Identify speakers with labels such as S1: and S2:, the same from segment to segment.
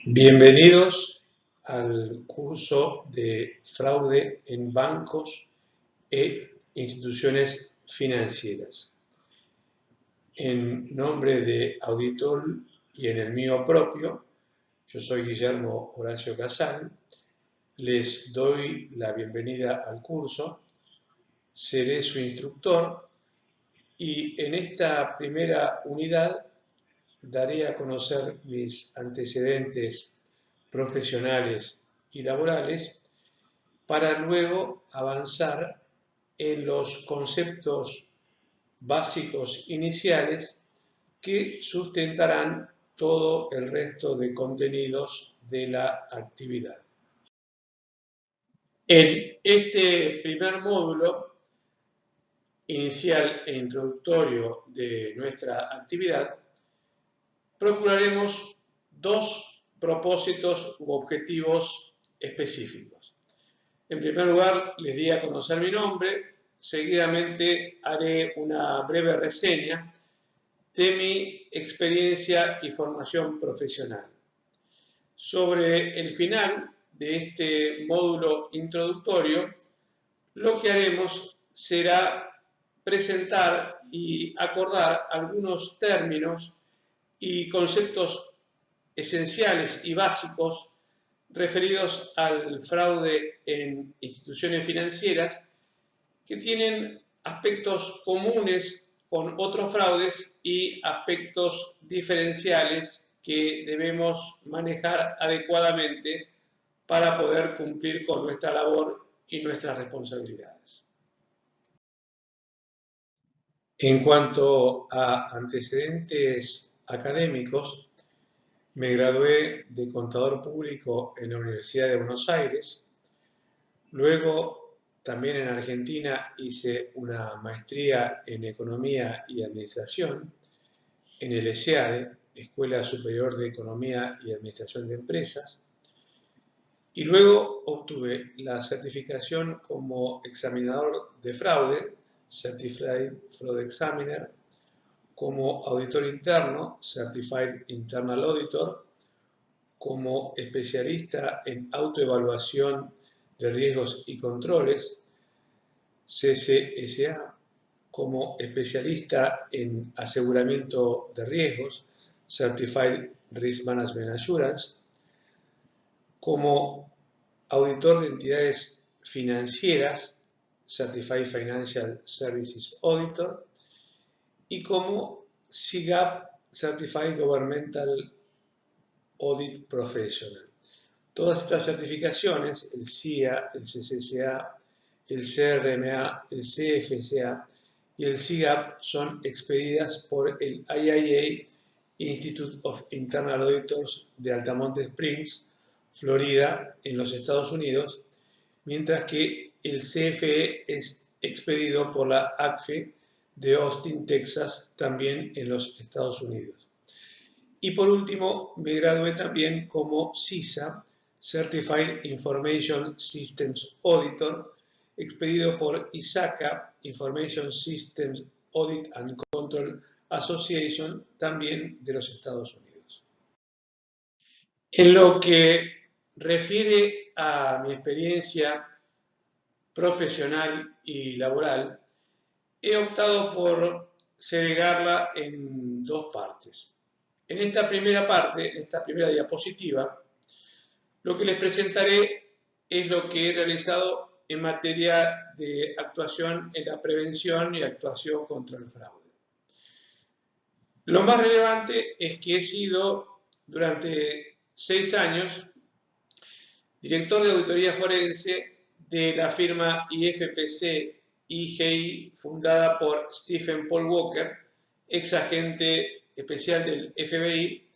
S1: Bienvenidos al curso de fraude en bancos e instituciones financieras. En nombre de Auditor y en el mío propio, yo soy Guillermo Horacio Casal, les doy la bienvenida al curso, seré su instructor y en esta primera unidad daré a conocer mis antecedentes profesionales y laborales para luego avanzar en los conceptos básicos iniciales que sustentarán todo el resto de contenidos de la actividad. En este primer módulo inicial e introductorio de nuestra actividad, procuraremos dos propósitos u objetivos específicos. En primer lugar, les di a conocer mi nombre, seguidamente haré una breve reseña de mi experiencia y formación profesional. Sobre el final de este módulo introductorio, lo que haremos será presentar y acordar algunos términos y conceptos esenciales y básicos referidos al fraude en instituciones financieras que tienen aspectos comunes con otros fraudes y aspectos diferenciales que debemos manejar adecuadamente para poder cumplir con nuestra labor y nuestras responsabilidades. En cuanto a antecedentes académicos, me gradué de contador público en la Universidad de Buenos Aires. Luego, también en Argentina, hice una maestría en Economía y Administración en el ESEADE, Escuela Superior de Economía y Administración de Empresas. Y luego obtuve la certificación como examinador de fraude, Certified Fraud Examiner, como auditor interno, Certified Internal Auditor, como especialista en autoevaluación de riesgos y controles, CCSA, como especialista en aseguramiento de riesgos, Certified Risk Management Assurance, como auditor de entidades financieras, Certified Financial Services Auditor, y como CGAP, Certified Governmental Audit Professional. Todas estas certificaciones, el CIA, el CCCA, el CRMA, el CFCA y el CGAP, son expedidas por el IIA, Institute of Internal Auditors de Altamonte Springs, Florida, en los Estados Unidos, mientras que el CFE es expedido por la ACFE de Austin, Texas, también en los Estados Unidos. Y por último, me gradué también como CISA, Certified Information Systems Auditor, expedido por ISACA, Information Systems Audit and Control Association, también de los Estados Unidos. En lo que refiere a mi experiencia profesional y laboral, he optado por segregarla en dos partes. En esta primera parte, en esta primera diapositiva, lo que les presentaré es lo que he realizado en materia de actuación en la prevención y actuación contra el fraude. Lo más relevante es que he sido durante 6 años director de auditoría forense de la firma IFPC IGI, fundada por Stephen Paul Walker, ex agente especial del FBI,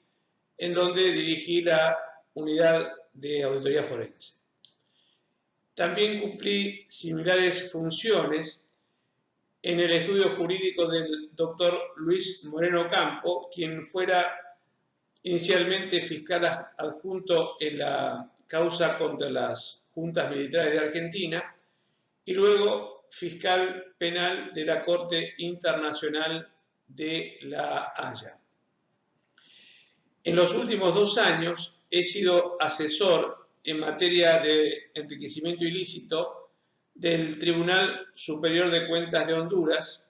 S1: en donde dirigí la unidad de auditoría forense. También cumplí similares funciones en el estudio jurídico del doctor Luis Moreno Campo, quien fuera inicialmente fiscal adjunto en la causa contra las juntas militares de Argentina y luego fiscal penal de la Corte Internacional de La Haya. En los últimos 2 años he sido asesor en materia de enriquecimiento ilícito del Tribunal Superior de Cuentas de Honduras,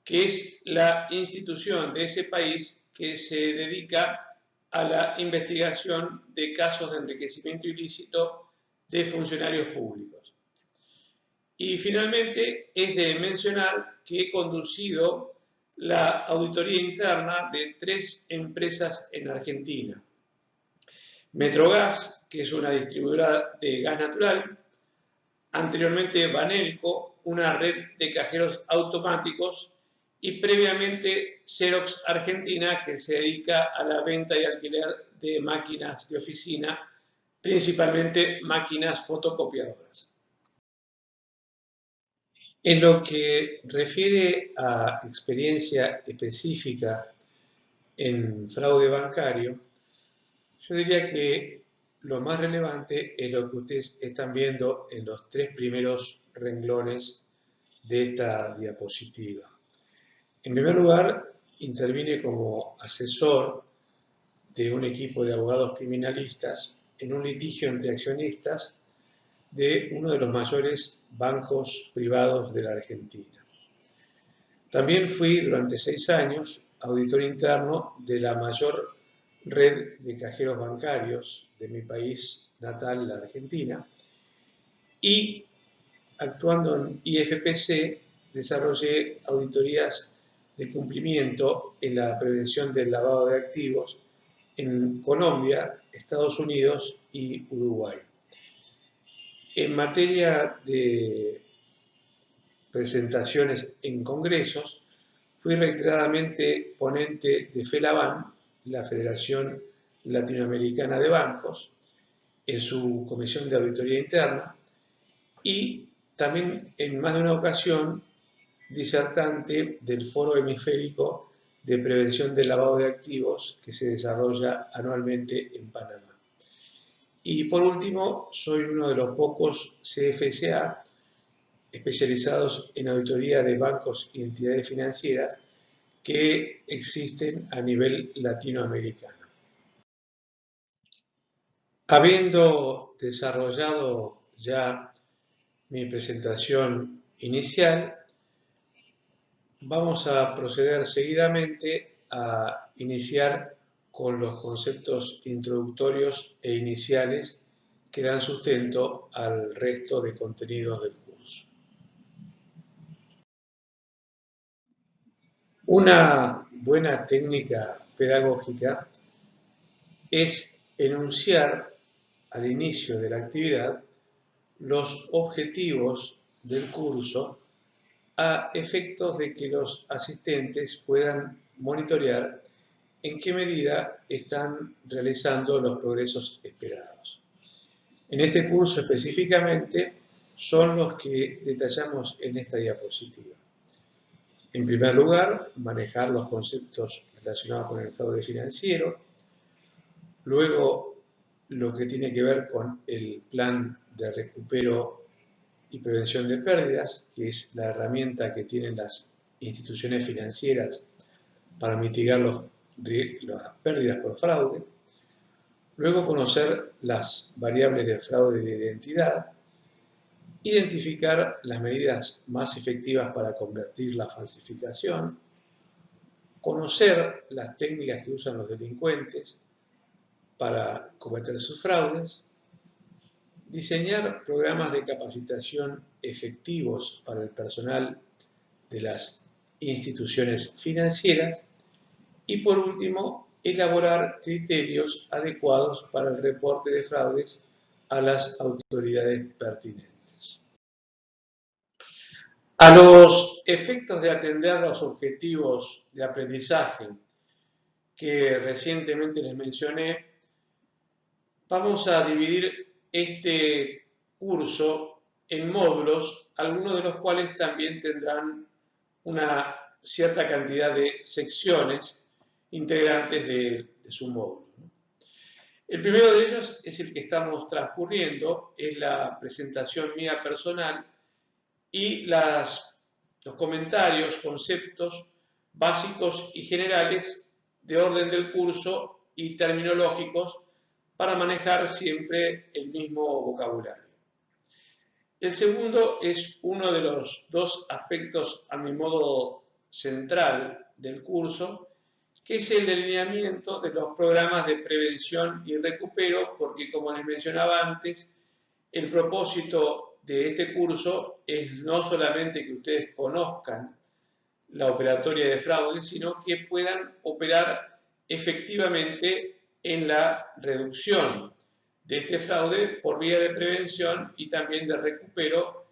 S1: que es la institución de ese país que se dedica a la investigación de casos de enriquecimiento ilícito de funcionarios públicos. Y finalmente es de mencionar que he conducido la auditoría interna de 3 empresas en Argentina. Metrogas, que es una distribuidora de gas natural, anteriormente Banelco, una red de cajeros automáticos, y previamente Xerox Argentina, que se dedica a la venta y alquiler de máquinas de oficina, principalmente máquinas fotocopiadoras. En lo que refiere a experiencia específica en fraude bancario, yo diría que lo más relevante es lo que ustedes están viendo en los 3 primeros renglones de esta diapositiva. En primer lugar, intervine como asesor de un equipo de abogados criminalistas en un litigio entre accionistas de uno de los mayores bancos privados de la Argentina. También fui durante 6 años auditor interno de la mayor red de cajeros bancarios de mi país natal, la Argentina, y actuando en IFPC desarrollé auditorías de cumplimiento en la prevención del lavado de activos en Colombia, Estados Unidos y Uruguay. En materia de presentaciones en congresos, fui reiteradamente ponente de FELABAN, la Federación Latinoamericana de Bancos, en su comisión de auditoría interna, y también en más de una ocasión disertante del Foro Hemisférico de Prevención del Lavado de Activos que se desarrolla anualmente en Panamá. Y por último, soy uno de los pocos CFCA especializados en auditoría de bancos y entidades financieras que existen a nivel latinoamericano. Habiendo desarrollado ya mi presentación inicial, vamos a proceder seguidamente a iniciar con los conceptos introductorios e iniciales que dan sustento al resto de contenidos del curso. Una buena técnica pedagógica es enunciar al inicio de la actividad los objetivos del curso a efectos de que los asistentes puedan monitorear en qué medida están realizando los progresos esperados. En este curso específicamente son los que detallamos en esta diapositiva. En primer lugar, manejar los conceptos relacionados con el fraude financiero. Luego, lo que tiene que ver con el plan de recupero y prevención de pérdidas, que es la herramienta que tienen las instituciones financieras para mitigar las pérdidas por fraude. Luego, conocer las variables del fraude de identidad. Identificar las medidas más efectivas para convertir la falsificación. Conocer las técnicas que usan los delincuentes para cometer sus fraudes. Diseñar programas de capacitación efectivos para el personal de las instituciones financieras y, por último, elaborar criterios adecuados para el reporte de fraudes a las autoridades pertinentes. A los efectos de atender los objetivos de aprendizaje que recientemente les mencioné, vamos a dividir este curso en módulos, algunos de los cuales también tendrán una cierta cantidad de secciones integrantes de su módulo. El primero de ellos es el que estamos transcurriendo, es la presentación mía personal y los comentarios, conceptos básicos y generales de orden del curso y terminológicos para manejar siempre el mismo vocabulario. El segundo es uno de los dos aspectos, a mi modo, central del curso, que es el delineamiento de los programas de prevención y recupero, porque como les mencionaba antes, el propósito de este curso es no solamente que ustedes conozcan la operatoria de fraude, sino que puedan operar efectivamente en la reducción de este fraude por vía de prevención y también de recupero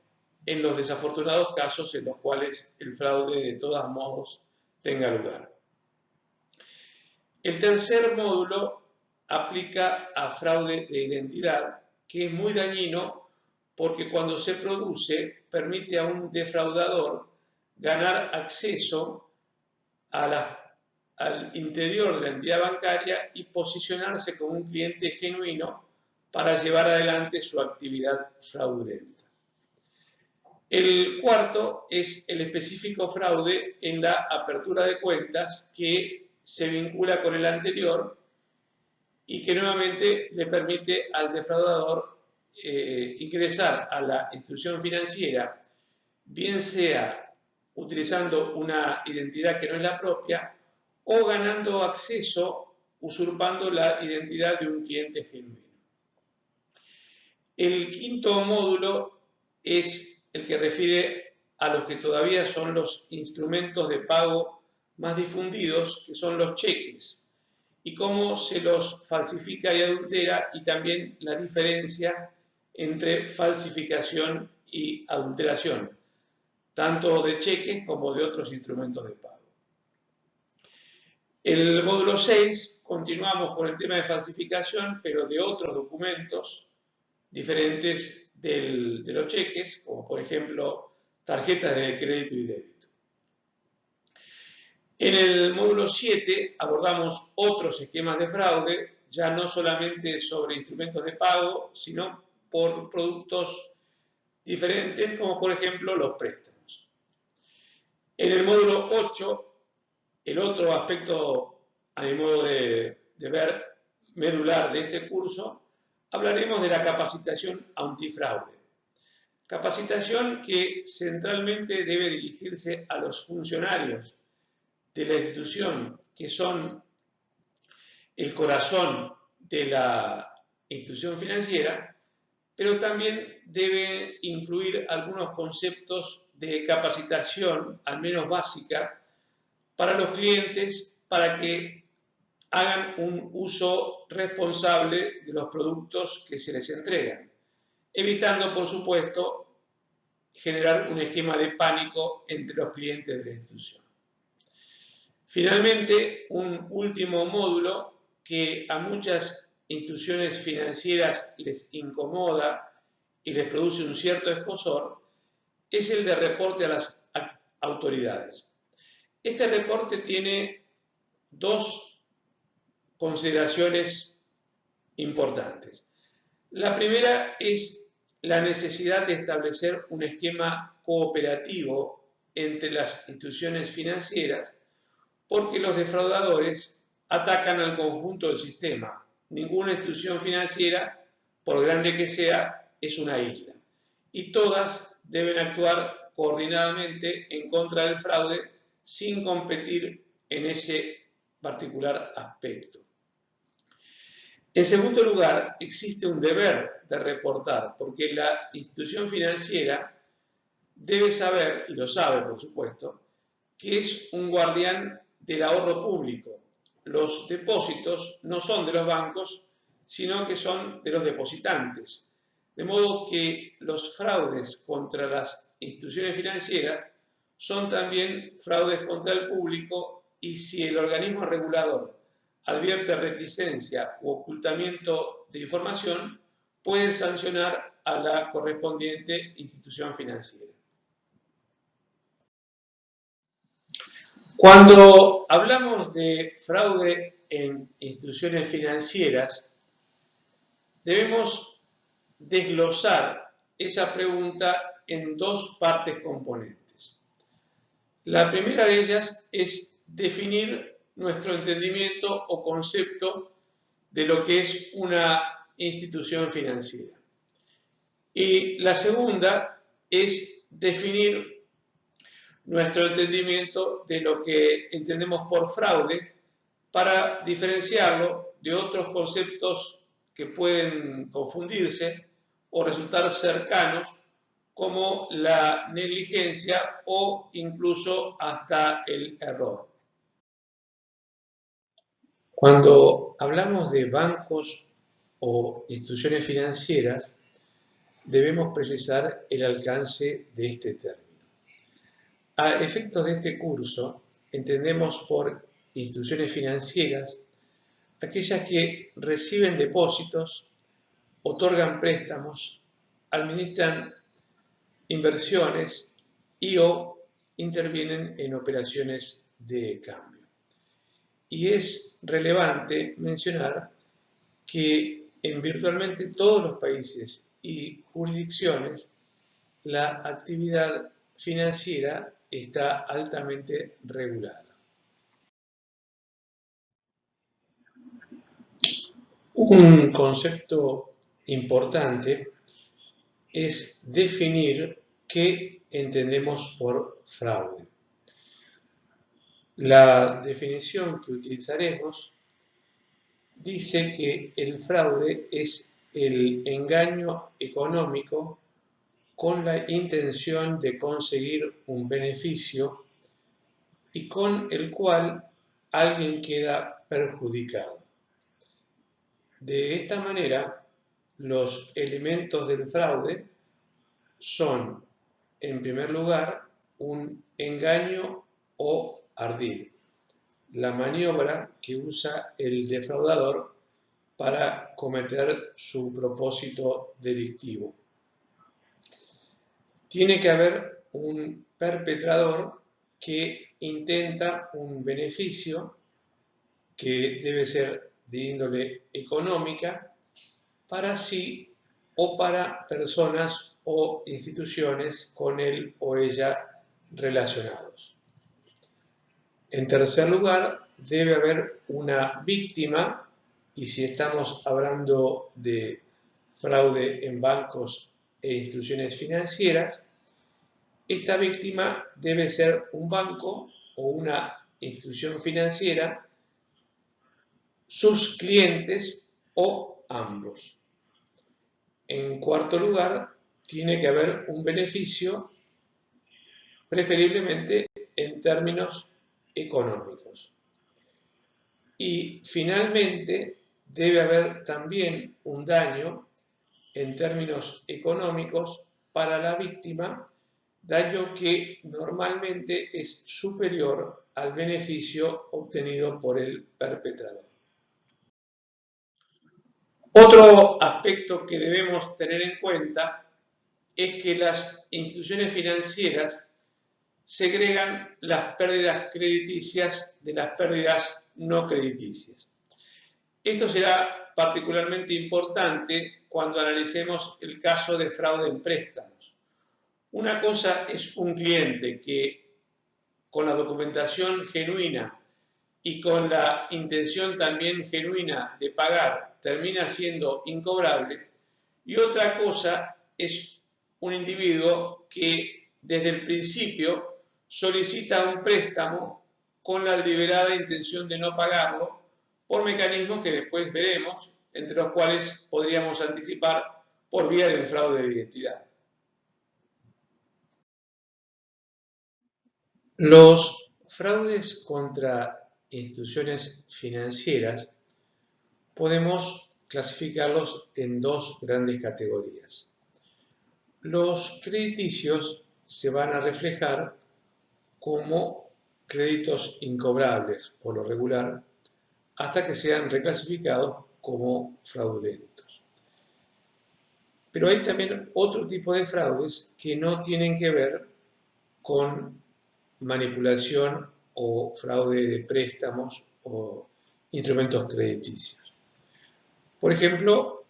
S1: en los desafortunados casos en los cuales el fraude de todos modos tenga lugar. El tercer módulo aplica a fraude de identidad, que es muy dañino porque cuando se produce permite a un defraudador ganar acceso al interior de la entidad bancaria y posicionarse como un cliente genuino para llevar adelante su actividad fraudulenta. El cuarto es el específico fraude en la apertura de cuentas, que se vincula con el anterior y que nuevamente le permite al defraudador ingresar a la institución financiera, bien sea utilizando una identidad que no es la propia o ganando acceso usurpando la identidad de un cliente genuino. El quinto módulo es el que refiere a los que todavía son los instrumentos de pago más difundidos, que son los cheques, y cómo se los falsifica y adultera, y también la diferencia entre falsificación y adulteración, tanto de cheques como de otros instrumentos de pago. El módulo 6 continuamos con el tema de falsificación, pero de otros documentos diferentes de los cheques, como por ejemplo tarjetas de crédito y débito. En el módulo 7 abordamos otros esquemas de fraude, ya no solamente sobre instrumentos de pago, sino por productos diferentes, como por ejemplo los préstamos. En el módulo 8, el otro aspecto, a mi modo de ver, medular de este curso, hablaremos de la capacitación antifraude. Capacitación que centralmente debe dirigirse a los funcionarios de la institución, que son el corazón de la institución financiera, pero también debe incluir algunos conceptos de capacitación, al menos básica, para los clientes, para que hagan un uso responsable de los productos que se les entregan, evitando, por supuesto, generar un esquema de pánico entre los clientes de la institución. Finalmente, un último módulo que a muchas instituciones financieras les incomoda y les produce un cierto escozor, es el de reporte a las autoridades. Este reporte tiene dos consideraciones importantes. La primera es la necesidad de establecer un esquema cooperativo entre las instituciones financieras, porque los defraudadores atacan al conjunto del sistema. Ninguna institución financiera, por grande que sea, es una isla. Y todas deben actuar coordinadamente en contra del fraude sin competir en ese particular aspecto. En segundo lugar, existe un deber de reportar, porque la institución financiera debe saber, y lo sabe por supuesto, que es un guardián del ahorro público. Los depósitos no son de los bancos, sino que son de los depositantes. De modo que los fraudes contra las instituciones financieras son también fraudes contra el público, y si el organismo regulador advierte reticencia u ocultamiento de información, puede sancionar a la correspondiente institución financiera. Cuando hablamos de fraude en instituciones financieras, debemos desglosar esa pregunta en dos partes componentes. La primera de ellas es definir nuestro entendimiento o concepto de lo que es una institución financiera. Y la segunda es definir nuestro entendimiento de lo que entendemos por fraude para diferenciarlo de otros conceptos que pueden confundirse o resultar cercanos, como la negligencia o incluso hasta el error. Cuando hablamos de bancos o instituciones financieras, debemos precisar el alcance de este término. A efectos de este curso, entendemos por instituciones financieras aquellas que reciben depósitos, otorgan préstamos, administran inversiones y o intervienen en operaciones de cambio. Y es relevante mencionar que en virtualmente todos los países y jurisdicciones la actividad financiera está altamente regulada. Un concepto importante es definir qué entendemos por fraude. La definición que utilizaremos dice que el fraude es el engaño económico con la intención de conseguir un beneficio y con el cual alguien queda perjudicado. De esta manera, los elementos del fraude son, en primer lugar, un engaño o ardid, la maniobra que usa el defraudador para cometer su propósito delictivo. Tiene que haber un perpetrador que intenta un beneficio que debe ser de índole económica para sí o para personas o instituciones con él o ella relacionados. En tercer lugar, debe haber una víctima, y si estamos hablando de fraude en bancos e instituciones financieras, esta víctima debe ser un banco o una institución financiera, sus clientes o ambos. En cuarto lugar, tiene que haber un beneficio, preferiblemente en términos económicos. Y finalmente, debe haber también un daño en términos económicos para la víctima, daño que normalmente es superior al beneficio obtenido por el perpetrador. Otro aspecto que debemos tener en cuenta es que las instituciones financieras segregan las pérdidas crediticias de las pérdidas no crediticias. Esto será particularmente importante cuando analicemos el caso de fraude en préstamos. Una cosa es un cliente que, con la documentación genuina y con la intención también genuina de pagar, termina siendo incobrable, y otra cosa es un individuo que desde el principio solicita un préstamo con la deliberada intención de no pagarlo por mecanismos que después veremos, entre los cuales podríamos anticipar por vía de un fraude de identidad. Los fraudes contra instituciones financieras podemos clasificarlos en dos grandes categorías. Los crediticios se van a reflejar como créditos incobrables por lo regular, hasta que sean reclasificados como fraudulentos. Pero hay también otro tipo de fraudes que no tienen que ver con manipulación o fraude de préstamos o instrumentos crediticios. Por ejemplo,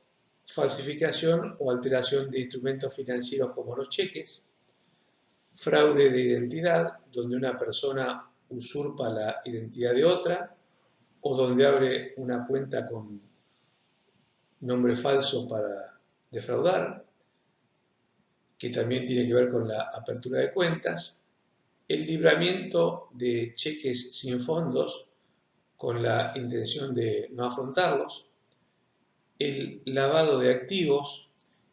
S1: falsificación o alteración de instrumentos financieros como los cheques, fraude de identidad, donde una persona usurpa la identidad de otra, o donde abre una cuenta con nombre falso para defraudar, que también tiene que ver con la apertura de cuentas, el libramiento de cheques sin fondos con la intención de no afrontarlos, el lavado de activos,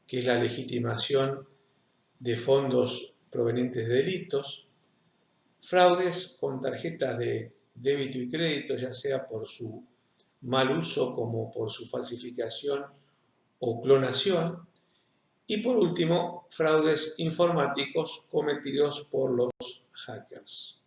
S1: que es la legitimación de fondos provenientes de delitos, fraudes con tarjetas de débito y crédito, ya sea por su mal uso como por su falsificación o clonación, y por último, fraudes informáticos cometidos por los hackers.